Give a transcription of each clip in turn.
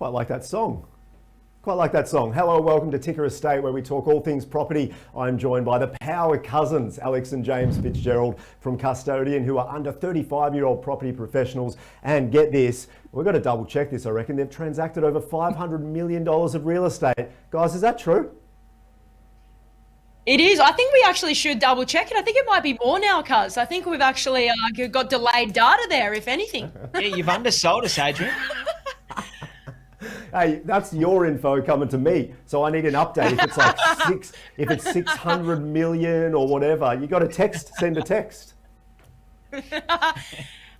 Quite like that song. Quite like that song. Hello, welcome to TICKER Estate, where we talk all things property. I'm joined by the power cousins, Alex and James Fitzgerald from Custodian, who are under 35-year-old property professionals. And get this, we've got to double check this, I reckon. They've transacted over $500 million of real estate. Guys, is that true? It is. I think we actually should double check it. I think it might be more now, cuz. I think we've actually got delayed data there, if anything. Yeah, you've undersold us, Adrian. Hey, that's your info coming to me. So I need an update. If it's 600 million or whatever, you got to send a text.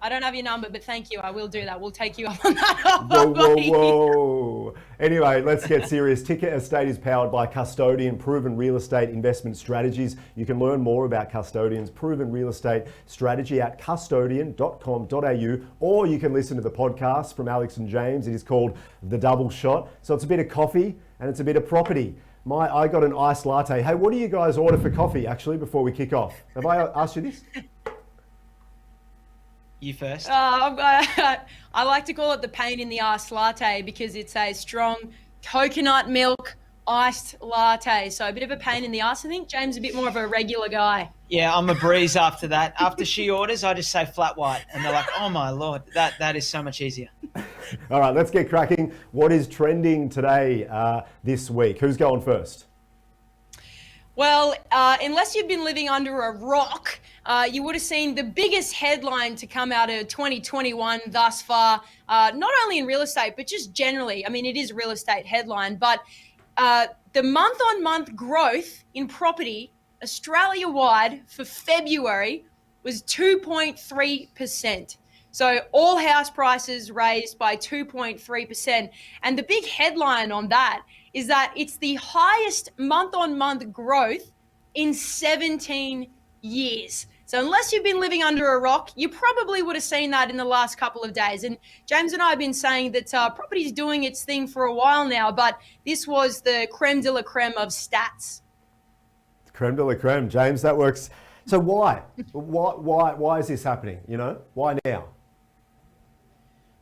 I don't have your number, but thank you. I will do that. We'll take you up on that Whoa, offer, whoa, buddy. whoa. Anyway, let's get serious. TICKER Estate is powered by Custodian Proven Real Estate Investment Strategies. You can learn more about Custodian's proven real estate strategy at custodian.com.au, or you can listen to the podcast from Alex and James. It is called The Double Shot. So it's a bit of coffee and it's a bit of property. I got an iced latte. Hey, what do you guys order for coffee, actually, before we kick off? Have I asked you this? You first. I like to call it the pain in the ass latte because it's a strong coconut milk iced latte. So a bit of a pain in the ass, I think. James, a bit more of a regular guy. Yeah, I'm a breeze after that. After she orders, I just say flat white. And they're like, oh my Lord, that is so much easier. All right, let's get cracking. What is trending today, this week? Who's going first? Well, unless you've been living under a rock, you would have seen the biggest headline to come out of 2021 thus far, not only in real estate, but just generally. I mean, it is a real estate headline, but the month-on-month growth in property Australia-wide for February was 2.3%. So all house prices raised by 2.3%. And the big headline on that is that it's the highest month-on-month growth in 17 years. So unless you've been living under a rock, you probably would have seen that in the last couple of days. And James and I have been saying that property is doing its thing for a while now, but this was the creme de la creme of stats. Creme de la creme, James, that works. So why? Why is this happening? You know, why now?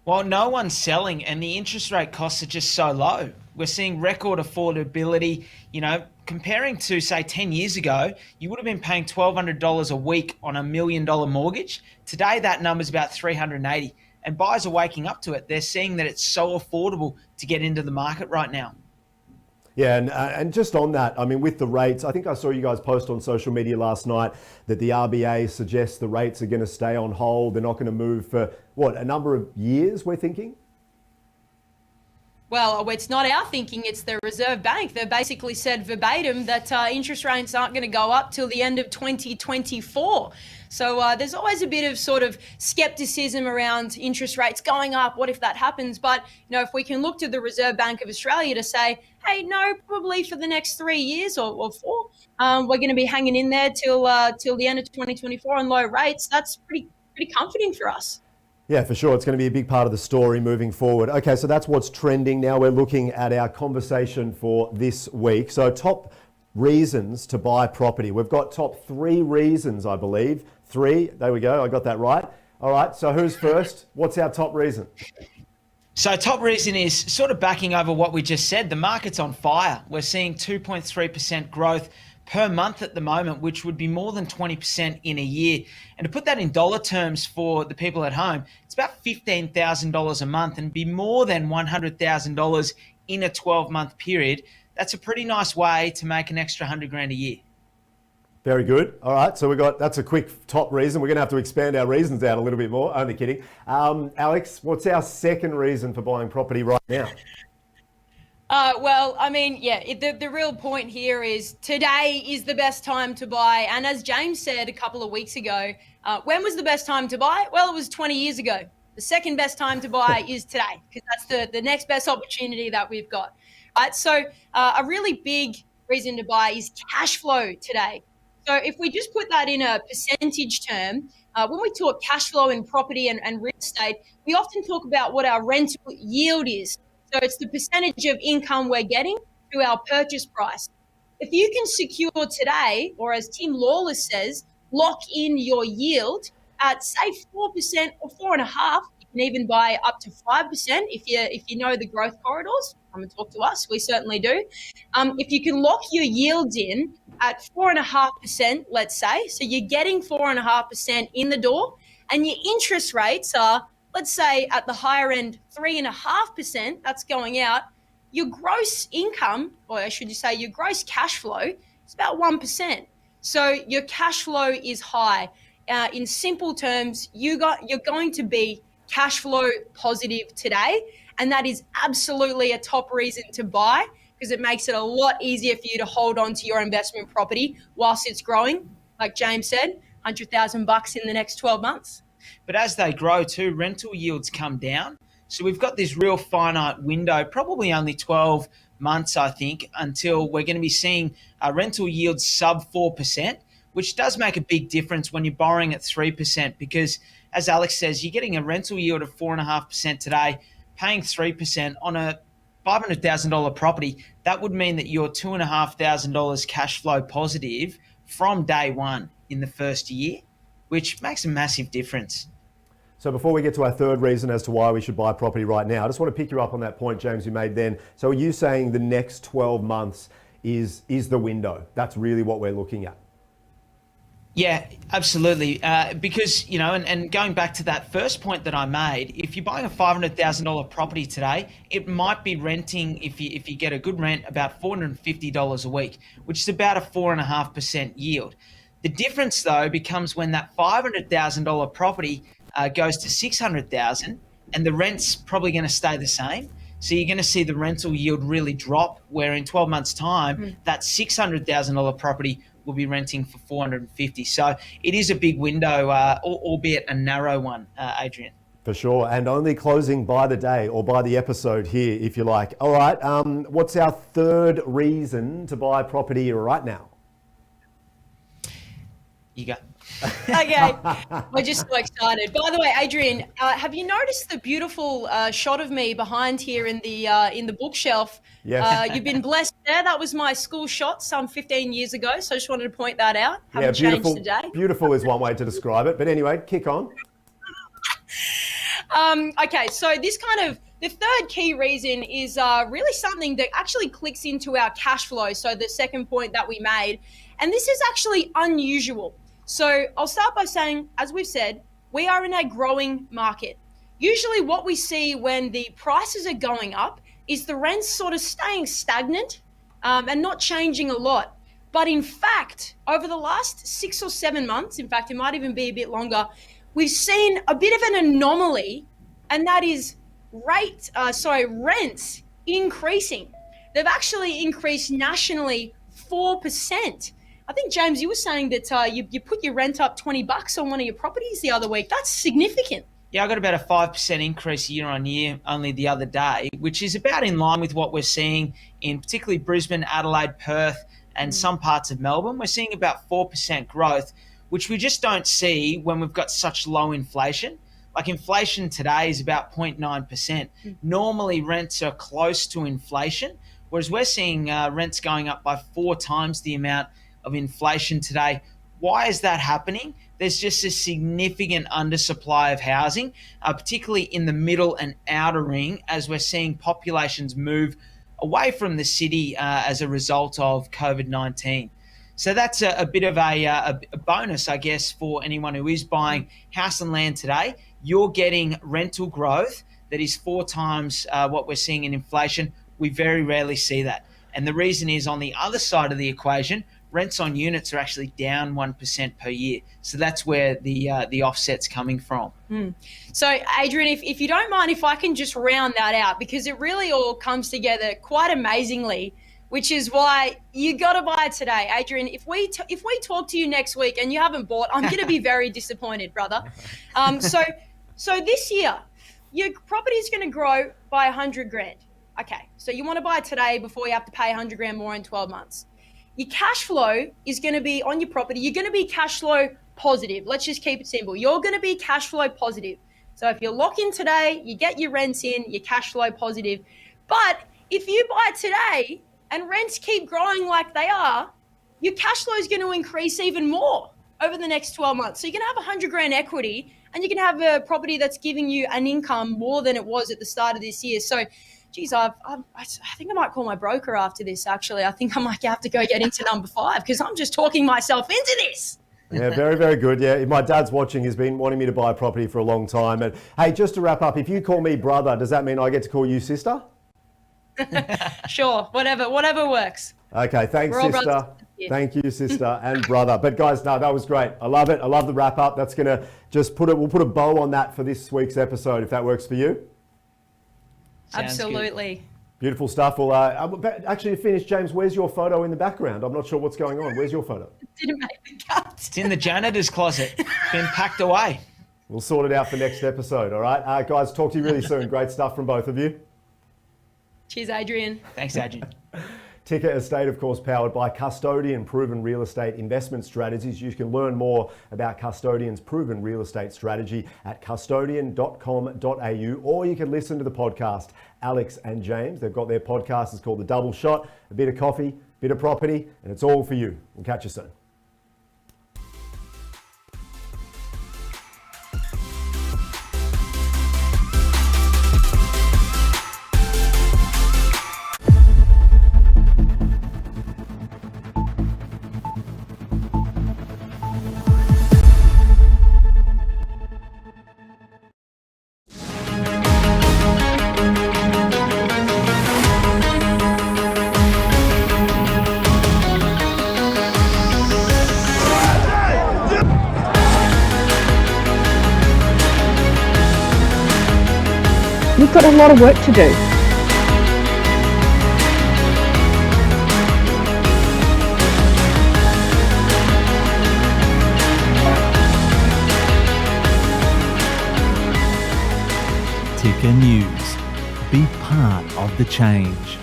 Well, no one's selling and the interest rate costs are just so low. We're seeing record affordability. You know, comparing to, say, 10 years ago, you would have been paying $1,200 a week on $1 million mortgage. Today, that number's about $380. And buyers are waking up to it. They're seeing that it's so affordable to get into the market right now. Yeah, and just on that, I mean, with the rates, I think I saw you guys post on social media last night that the RBA suggests the rates are going to stay on hold. They're not going to move for, a number of years, we're thinking? Well, it's not our thinking, it's the Reserve Bank. They've basically said verbatim that interest rates aren't going to go up till the end of 2024. So there's always a bit of sort of skepticism around interest rates going up. What if that happens? But, if we can look to the Reserve Bank of Australia to say, hey, no, probably for the next 3 years or 4, we're going to be hanging in there till the end of 2024 on low rates, that's pretty comforting for us. Yeah, for sure. It's going to be a big part of the story moving forward. Okay, so that's what's trending. Now we're looking at our conversation for this week. So top reasons to buy property. We've got top 3 reasons, I believe. 3, there we go. I got that right. All right, so who's first? What's our top reason? So top reason is sort of backing over what we just said. The market's on fire. We're seeing 2.3% growth per month at the moment, which would be more than 20% in a year. And to put that in dollar terms for the people at home, it's about $15,000 a month and be more than $100,000 in a 12-month period. That's a pretty nice way to make an extra $100,000 a year. Very good. All right, so that's a quick top reason. We're going to have to expand our reasons out a little bit more. Only kidding. Alex, what's our second reason for buying property right now? Well, I mean, yeah, the real point here is today is the best time to buy. And as James said a couple of weeks ago, when was the best time to buy? Well, it was 20 years ago. The second best time to buy is today because that's the next best opportunity that we've got. So a really big reason to buy is cash flow today. So if we just put that in a percentage term, when we talk cash flow in property and real estate, we often talk about what our rental yield is. So it's the percentage of income we're getting through our purchase price. If you can secure today, or as Tim Lawless says, lock in your yield at say 4% or 4.5%, you can even buy up to 5% if you know the growth corridors. Come and talk to us. We certainly do. If you can lock your yields in at 4.5%, let's say, so you're getting 4.5% in the door, and your interest rates are, let's say, at the higher end, 3.5%. That's going out. Your gross income, or should you say, your gross cash flow, is about 1%. So your cash flow is high. In simple terms, you're going to be cash flow positive today, and that is absolutely a top reason to buy, because it makes it a lot easier for you to hold on to your investment property whilst it's growing. Like James said, $100,000 in the next 12 months. But as they grow too, rental yields come down. So we've got this real finite window, probably only 12 months, I think, until we're going to be seeing rental yields sub 4%, which does make a big difference when you're borrowing at 3%, because as Alex says, you're getting a rental yield of 4.5% today, paying 3% on a $500,000 property. That would mean that you're $2,500 cash flow positive from day one in the first year, which makes a massive difference. So before we get to our third reason as to why we should buy property right now, I just want to pick you up on that point, James, you made then. So are you saying the next 12 months is the window? That's really what we're looking at? Yeah, absolutely. Because, you know, and going back to that first point that I made, if you're buying a $500,000 property today, it might be renting, if you get a good rent, about $450 a week, which is about a 4.5% yield. The difference, though, becomes when that $500,000 property goes to $600,000, and the rent's probably going to stay the same. So you're going to see the rental yield really drop, where in 12 months' time, that $600,000 property will be renting for $450,000. So it is a big window, albeit a narrow one, Adrian. For sure, and only closing by the day or by the episode here, if you like. All right, what's our third reason to buy property right now? You go. Okay, we're just so excited. By the way, Adrian, have you noticed the beautiful shot of me behind here in the bookshelf? Yes. You've been blessed there. That was my school shot some 15 years ago, so I just wanted to point that out. Haven't changed today. Beautiful is one way to describe it, but anyway, kick on. Okay, so the third key reason is really something that actually clicks into our cash flow. So the second point that we made, and this is actually unusual. So I'll start by saying, as we've said, we are in a growing market. Usually what we see when the prices are going up is the rents sort of staying stagnant and not changing a lot. But in fact, over the last 6 or 7 months, in fact, it might even be a bit longer, we've seen a bit of an anomaly, and that is rents increasing. They've actually increased nationally 4%. I think, James, you were saying that you put your rent up $20 on one of your properties the other week. That's significant. Yeah, I got about a 5% increase year on year only the other day, which is about in line with what we're seeing in particularly Brisbane, Adelaide, Perth, and some parts of Melbourne. We're seeing about 4% growth, which we just don't see when we've got such low inflation. Like inflation today is about 0.9%. Normally rents are close to inflation, whereas we're seeing rents going up by 4 times the amount of inflation today. Why is that happening? There's just a significant undersupply of housing, particularly in the middle and outer ring, as we're seeing populations move away from the city as a result of COVID-19. So that's a bit of a bonus, I guess, for anyone who is buying house and land today. You're getting rental growth that is 4 times what we're seeing in inflation. We very rarely see that. And the reason is, on the other side of the equation, rents on units are actually down 1% per year. So that's where the offset's coming from. So, Adrian, if you don't mind, if I can just round that out, because it really all comes together quite amazingly, which is why you got to buy it today. Adrian, if we talk to you next week and you haven't bought, I'm going to be very disappointed, brother. So this year, your property is going to grow by 100 grand. Okay, so you want to buy it today before you have to pay 100 grand more in 12 months. Your cash flow is going to be on your property. You're going to be cash flow positive. Let's just keep it simple. You're going to be cash flow positive. So if you lock in today, you get your rents in, you're cash flow positive. But if you buy today and rents keep growing like they are, your cash flow is going to increase even more over the next 12 months. So you can have 100 grand equity and you can have a property that's giving you an income more than it was at the start of this year. So, geez, I think I might call my broker after this, actually. I think I might have to go get into number 5 because I'm just talking myself into this. Yeah, very, very good. Yeah, if my dad's watching, he's been wanting me to buy a property for a long time. And hey, just to wrap up, if you call me brother, does that mean I get to call you sister? Sure, whatever works. Okay, thanks, We're all sister. brothers. Thank you, sister and brother. But guys, no, that was great. I love it. I love the wrap up. That's gonna just we'll put a bow on that for this week's episode, if that works for you. Sounds Absolutely. good. Beautiful stuff. Well, actually, to finish, James, where's your photo in the background? I'm not sure what's going on. Where's your photo? Didn't make the cut. It's in the janitor's closet. Been packed away. We'll sort it out for next episode, all right? Guys, talk to you really soon. Great stuff from both of you. Cheers, Adrian. Thanks, Adrian. TICKER Estate, of course, powered by Custodian Proven Real Estate Investment Strategies. You can learn more about Custodian's proven real estate strategy at custodian.com.au, or you can listen to the podcast. Alex and James, they've got their podcast. It's called The Double Shot. A bit of coffee, bit of property, and it's all for you. We'll catch you soon. We've got a lot of work to do. TICKER News. Be part of the change.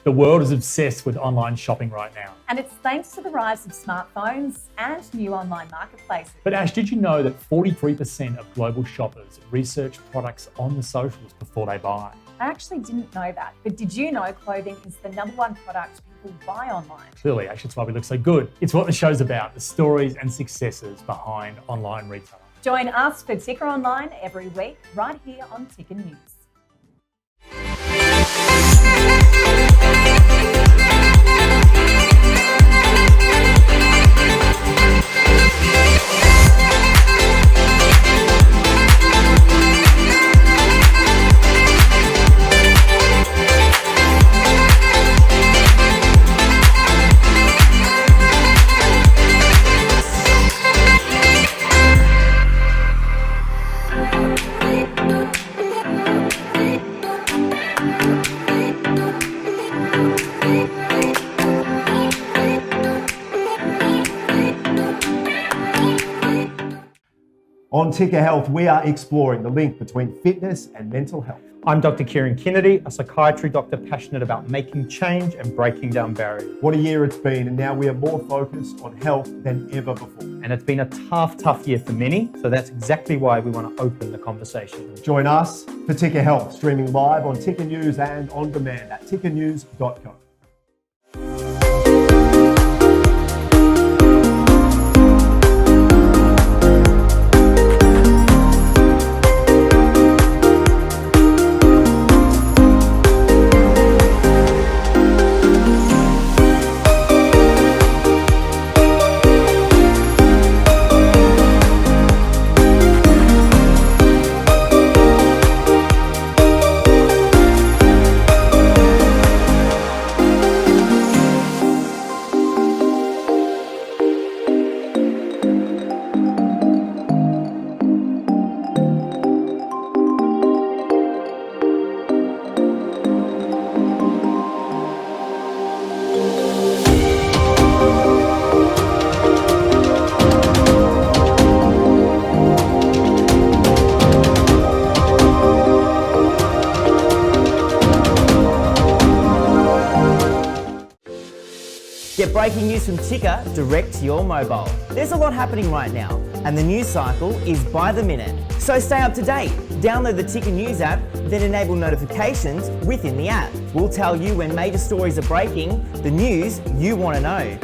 The world is obsessed with online shopping right now. And it's thanks to the rise of smartphones and new online marketplaces. But Ash, did you know that 43% of global shoppers research products on the socials before they buy? I actually didn't know that, but did you know clothing is the #1 product people buy online? Clearly, Ash, that's why we look so good. It's what the show's about, the stories and successes behind online retail. Join us for Ticker Online every week, right here on Ticker News. On TICKER Health, we are exploring the link between fitness and mental health. I'm Dr. Kieran Kennedy, a psychiatry doctor passionate about making change and breaking down barriers. What a year it's been, and now we are more focused on health than ever before. And it's been a tough year for many, so that's exactly why we want to open the conversation. Join us for TICKER Health, streaming live on TICKER News and on demand at tickernews.com. Get breaking news from TICKER direct to your mobile. There's a lot happening right now, and the news cycle is by the minute. So stay up to date Download the Ticker News app, then enable notifications within the app. We'll tell you when major stories are breaking, the news you want to know.